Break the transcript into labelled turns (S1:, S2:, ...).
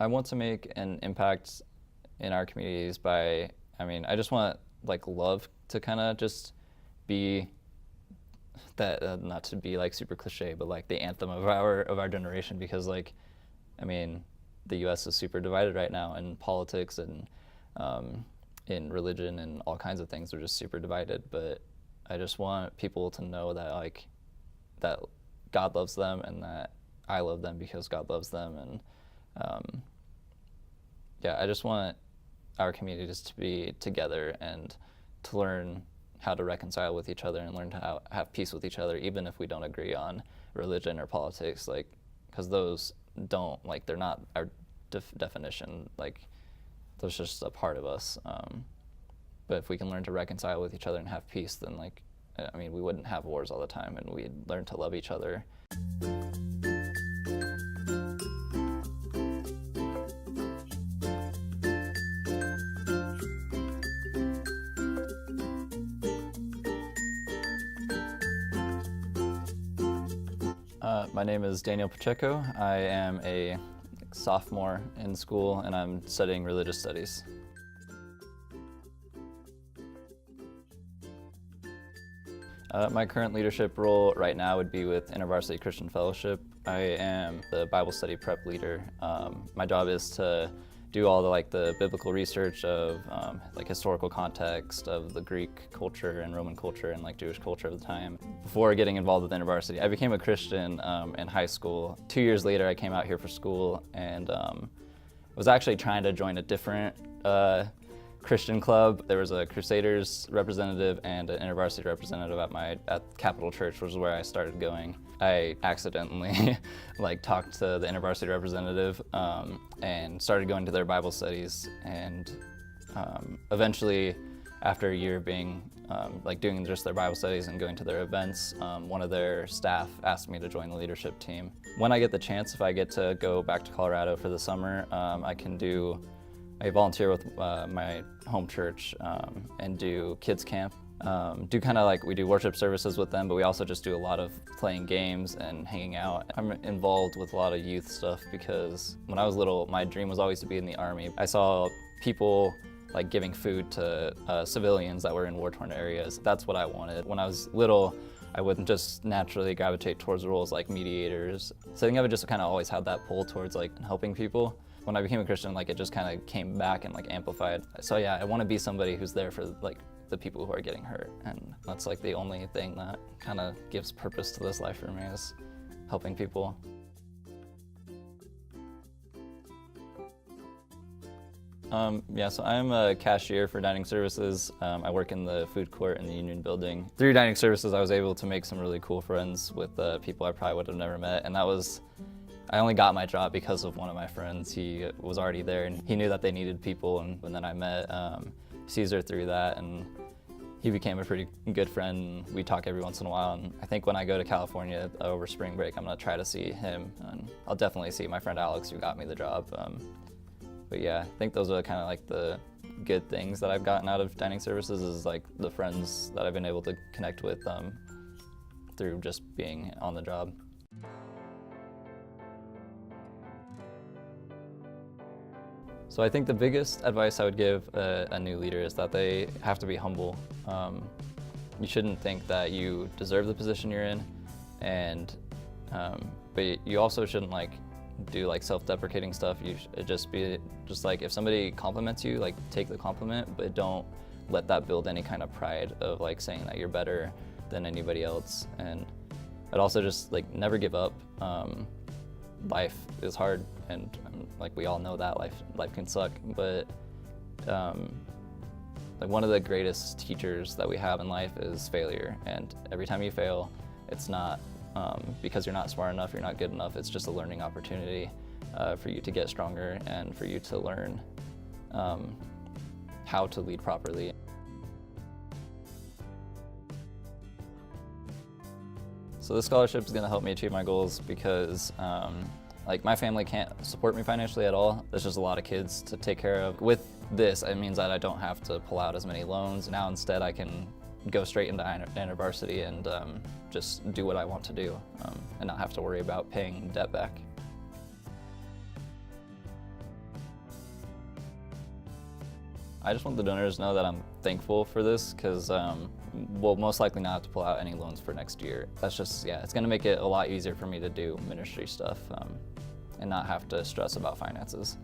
S1: I want to make an impact in our communities by, I just want like love to kind of just be that, not to be like super cliche, but like the anthem of our generation, because like, the U.S. is super divided right now in politics and in religion and all kinds of things are just super divided. But I just want people to know that like that God loves them and that I love them because God loves them. And I just want our communities to be together and to learn how to reconcile with each other and learn to have peace with each other, even if we don't agree on religion or politics, like, because those don't, like, they're not our definition, like, those just a part of us. But if we can learn to reconcile with each other and have peace, then, like, we wouldn't have wars all the time, and we'd learn to love each other. My name is Daniel Pacheco. I am a sophomore in school, and I'm studying religious studies. My current leadership role right now would be with InterVarsity Christian Fellowship. I am the Bible study prep leader. My job is to do all the biblical research of historical context of the Greek culture and Roman culture and Jewish culture of the time. Before getting involved with InterVarsity, I became a Christian in high school. 2 years later, I came out here for school and was actually trying to join a different Christian club. There was a Crusaders representative and an InterVarsity representative at Capital Church, which is where I started going. I accidentally talked to the InterVarsity representative and started going to their Bible studies, and eventually, after a year of being doing just their Bible studies and going to their events, one of their staff asked me to join the leadership team. When I get the chance, if I get to go back to Colorado for the summer, I volunteer with my home church and do kids camp. We do worship services with them, but we also just do a lot of playing games and hanging out. I'm involved with a lot of youth stuff because when I was little, my dream was always to be in the Army. I saw people giving food to civilians that were in war-torn areas. That's what I wanted. When I was little, I wouldn't just naturally gravitate towards roles like mediators. So I think I would just kind of always had that pull towards helping people. When I became a Christian, it just kind of came back and amplified. So yeah, I want to be somebody who's there for the people who are getting hurt, and that's the only thing that kind of gives purpose to this life for me, is helping people. So I'm a cashier for dining services. I work in the food court in the Union building. Through dining services, I was able to make some really cool friends with people I probably would have never met, and I only got my job because of one of my friends. He was already there and he knew that they needed people, and then I met Caesar through that, and he became a pretty good friend. We talk every once in a while, and I think when I go to California over spring break, I'm gonna try to see him, and I'll definitely see my friend Alex, who got me the job. But yeah, I think those are kind of the good things that I've gotten out of dining services, is the friends that I've been able to connect with through just being on the job. So I think the biggest advice I would give a new leader is that they have to be humble. You shouldn't think that you deserve the position you're in, and but you also shouldn't do self-deprecating stuff. You should just be if somebody compliments you, take the compliment, but don't let that build any kind of pride of saying that you're better than anybody else. And I'd also just never give up. Life is hard, and we all know that life can suck, but one of the greatest teachers that we have in life is failure. And every time you fail, it's not because you're not smart enough, you're not good enough. It's just a learning opportunity for you to get stronger and for you to learn how to lead properly. So this scholarship is going to help me achieve my goals because my family can't support me financially at all. There's just a lot of kids to take care of. With this, it means that I don't have to pull out as many loans. Now instead I can go straight into InterVarsity and just do what I want to do and not have to worry about paying debt back. I just want the donors to know that I'm thankful for this because we'll most likely not have to pull out any loans for next year. That's just, yeah, it's going to make it a lot easier for me to do ministry stuff and not have to stress about finances.